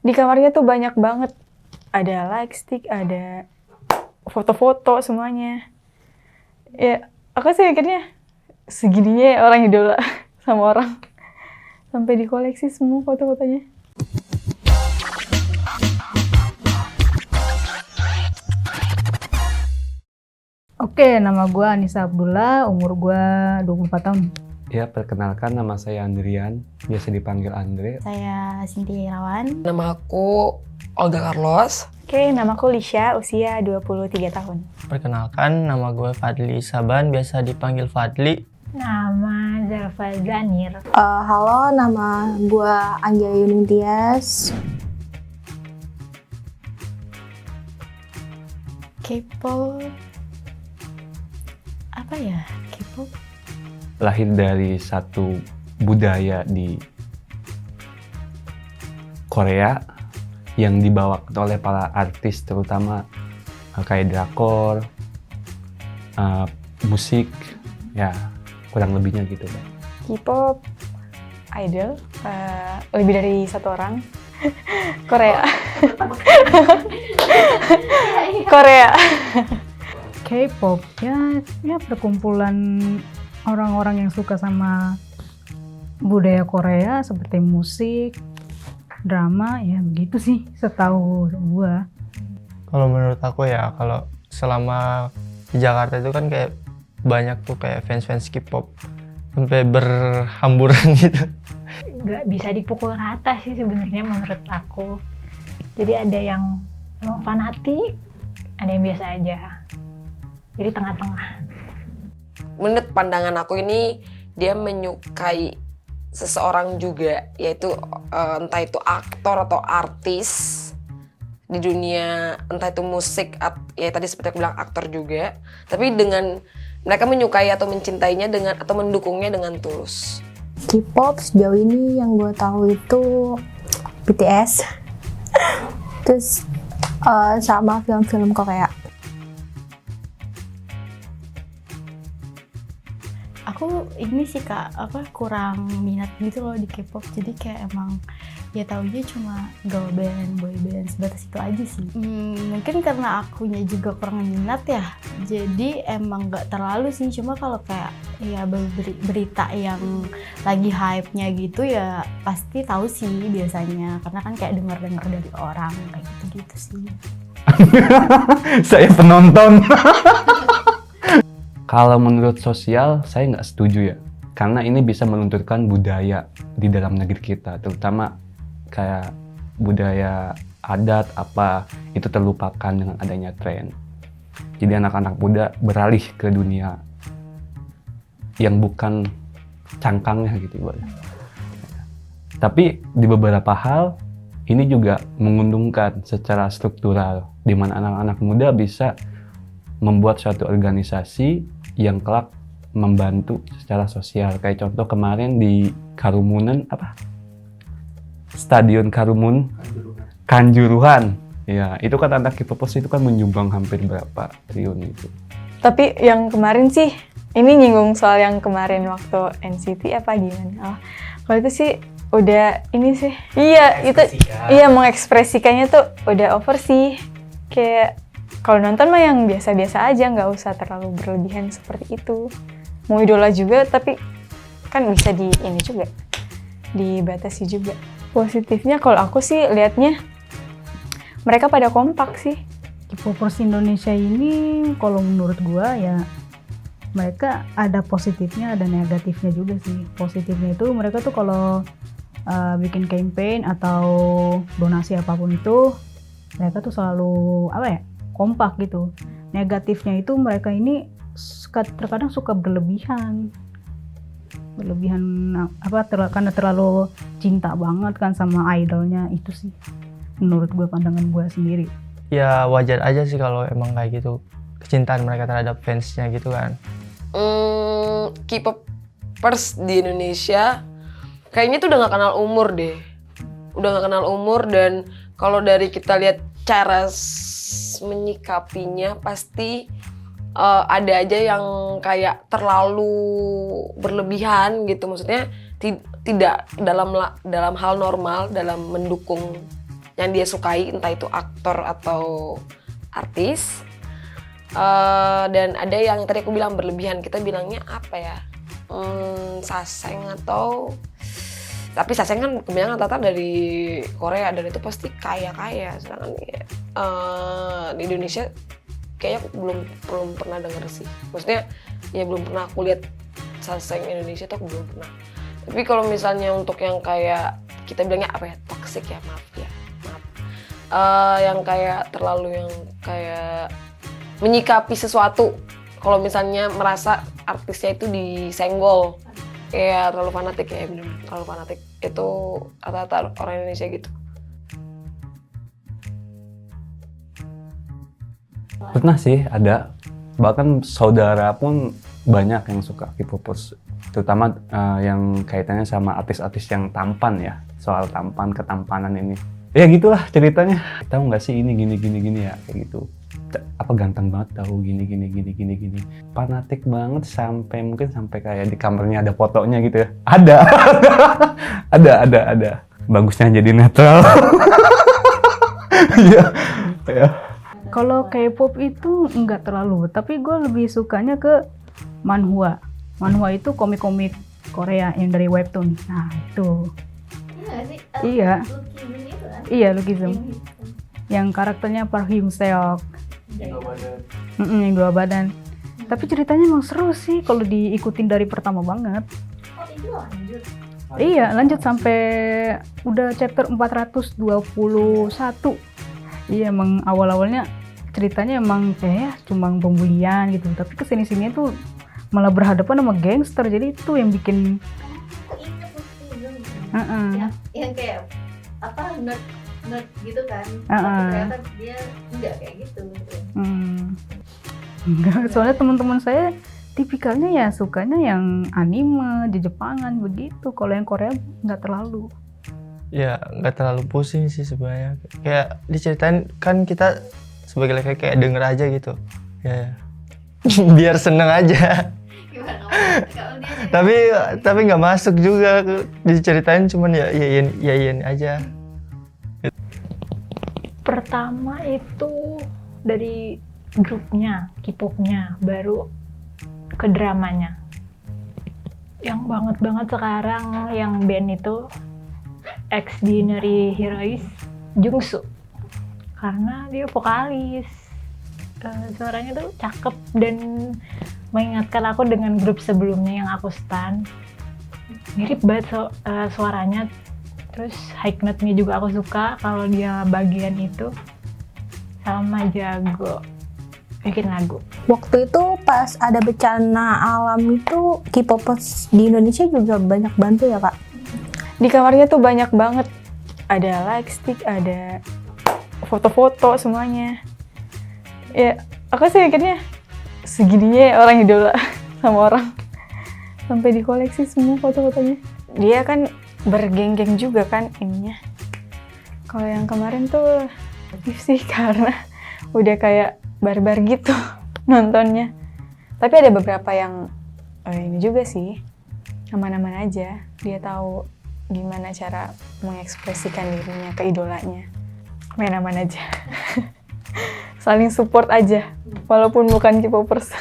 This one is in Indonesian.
Di kamarnya tuh banyak banget. Ada light stick, ada foto-foto semuanya. Ya, aku sih mikirnya segininya ya orang idola sama orang. Sampai dikoleksi semua foto-fotonya. Oke, nama gue Anissa Abdullah, umur gue 24 tahun. Ya, perkenalkan nama saya Andrian, biasa dipanggil Andre. Saya Cynthia Irawan. Nama aku Olga Carlos. Oke, nama aku Lisha, usia 23 tahun. Perkenalkan, nama gue Fadli Saban, biasa dipanggil Fadli. Nama Zalfa Zanir. Halo, nama gue Anjaya Yunintias. K-pop apa ya? K-pop Lahir dari satu budaya di Korea yang dibawa oleh para artis, terutama kayak drakor, musik, ya kurang lebihnya gitu kan. K-pop, idol, lebih dari satu orang. Korea. Korea. K-pop ya perkumpulan orang-orang yang suka sama budaya Korea seperti musik, drama, ya begitu sih setahu gua. Kalau menurut aku ya, kalau selama di Jakarta itu kan kayak banyak tuh kayak fans-fans K-pop sampai berhamburan gitu. Nggak bisa dipukul rata sih sebenarnya menurut aku. Jadi ada yang fanatik, ada yang biasa aja. Jadi tengah-tengah. Menurut pandangan aku ini, dia menyukai seseorang juga, yaitu entah itu aktor atau artis di dunia, entah itu musik, ya tadi seperti aku bilang aktor juga. Tapi dengan mereka menyukai atau mencintainya dengan atau mendukungnya dengan tulus. K-pop sejauh ini yang gue tahu itu BTS. Terus sama film-film Korea. Aku ini sih Kak, kurang minat gitu loh di K-pop. Jadi kayak emang ya taunya cuma girl band, boy band, sebatas itu aja sih. Mungkin karena akunya juga kurang minat ya. Jadi emang gak terlalu sih. Cuma kalau kayak ya berita yang lagi hype-nya gitu ya pasti tahu sih biasanya. Karena kan kayak dengar-dengar dari orang kayak gitu-gitu sih. Saya penonton. Kalau menurut sosial, saya nggak setuju ya. Karena ini bisa melunturkan budaya di dalam negeri kita, terutama kayak budaya adat apa, itu terlupakan dengan adanya tren. Jadi anak-anak muda beralih ke dunia yang bukan cangkangnya gitu ibaratnya. Tapi di beberapa hal, ini juga menguntungkan secara struktural, di mana anak-anak muda bisa membuat suatu organisasi yang kelak membantu secara sosial. Kayak contoh kemarin di Karumunan Stadion Kanjuruhan. Ya, itu kan anak K-popers itu kan menyumbang hampir berapa triliun itu. Tapi yang kemarin sih, ini nyinggung soal yang kemarin waktu NCT apa gimana? Kalau itu sih udah ini sih. Iya, itu iya mengekspresikannya tuh udah over sih. Kayak kalau nonton mah yang biasa-biasa aja, nggak usah terlalu berlebihan seperti itu. Mau idola juga, tapi kan bisa ini juga, dibatasi juga. Positifnya kalau aku sih lihatnya, mereka pada kompak sih. K-popers Indonesia ini kalau menurut gua ya mereka ada positifnya, ada negatifnya juga sih. Positifnya itu mereka tuh kalau bikin campaign atau donasi apapun itu, mereka tuh selalu kompak gitu. Negatifnya itu mereka ini terkadang suka berlebihan karena terlalu cinta banget kan sama idolnya. Itu sih menurut gue, pandangan gue sendiri. Ya wajar aja sih kalau emang kayak gitu, kecintaan mereka terhadap fansnya gitu kan. K-popers di Indonesia kayaknya tuh udah gak kenal umur deh. Udah gak kenal umur, dan kalau dari kita lihat cara menyikapinya pasti ada aja yang kayak terlalu berlebihan gitu. Maksudnya tidak dalam hal normal, dalam mendukung yang dia sukai, entah itu aktor atau artis. Dan ada yang tadi aku bilang berlebihan, kita bilangnya apa ya, saseng atau, tapi saseng kan kebanyakan rata-rata dari Korea dan itu pasti kaya-kaya, sedangkan di Indonesia kayaknya aku belum pernah denger sih, maksudnya ya belum pernah aku lihat saseng Indonesia tuh, aku belum pernah. Tapi kalau misalnya untuk yang kayak kita bilangnya apa ya, toxic ya, maaf, yang kayak terlalu yang kayak menyikapi sesuatu, kalau misalnya merasa artisnya itu disenggol, kayak terlalu fanatik ya, bener-bener terlalu fanatik, itu rata-rata orang Indonesia gitu. Pernah sih ada, bahkan saudara pun banyak yang suka K-popers, terutama yang kaitannya sama artis-artis yang tampan ya, soal tampan, ketampanan ini. Ya gitulah ceritanya. Tahu nggak sih ini gini ya, kayak gitu. Apa ganteng banget tahu gini. Fanatik banget sampai kayak di kamarnya ada fotonya gitu ya. Ada. ada. Bagusnya jadi netral. Iya. Ya. Kalau K-pop itu nggak terlalu, tapi gue lebih sukanya ke manhwa. Manhwa itu komik-komik Korea yang dari webtoon. Nah itu. Iya. Iya, Lookism. Yang karakternya Park Hyun Seok. Yang dua badan. Tapi ceritanya emang seru sih kalau diikutin dari pertama banget. Oh, itu lanjut. Iya, lanjut sampai udah chapter 421. Iya, emang awal-awalnya ceritanya emang kayak cuma pembulian gitu. Tapi kesini-sini tuh malah berhadapan sama gangster. Jadi itu yang bikin Aku ingat Lookism. Yang kayak apa, nerd gitu kan. Tapi ternyata dia enggak kayak gitu. Enggak, soalnya teman-teman saya tipikalnya ya sukanya yang anime, di Jepangan begitu. Kalau yang Korea nggak terlalu. Ya nggak terlalu pusing sih sebenarnya. Kayak diceritain kan kita sebagai laki kayak denger aja gitu. Ya. Biar seneng aja. Gimana kalau dia tapi nggak masuk juga diceritain, cuman ya iyain aja. Pertama itu dari grupnya, K-popnya, baru ke dramanya. Yang banget sekarang yang band itu ex-binary heroes Jungsu, karena dia vokalis, suaranya tuh cakep dan mengingatkan aku dengan grup sebelumnya yang aku stan. Mirip banget suaranya. Terus high note-nya juga aku suka kalau dia bagian itu, sama jago bikin lagu. Waktu itu pas ada bencana alam itu K-popers di Indonesia juga banyak bantu ya Kak? Di kamarnya tuh banyak banget, ada light stick, ada foto-foto semuanya. Ya aku sih mikirnya segininya orang idola sama orang, sampai dikoleksi semua foto-fotonya. Dia kan bergeng-geng juga kan ininya. Kalau yang kemarin tuh aktif sih karena udah kayak barbar gitu nontonnya. Tapi ada beberapa yang ini juga sih, aman-aman aja. Dia tahu gimana cara mengekspresikan dirinya ke idolanya. Main aman aja. Saling support aja, walaupun bukan K-popers.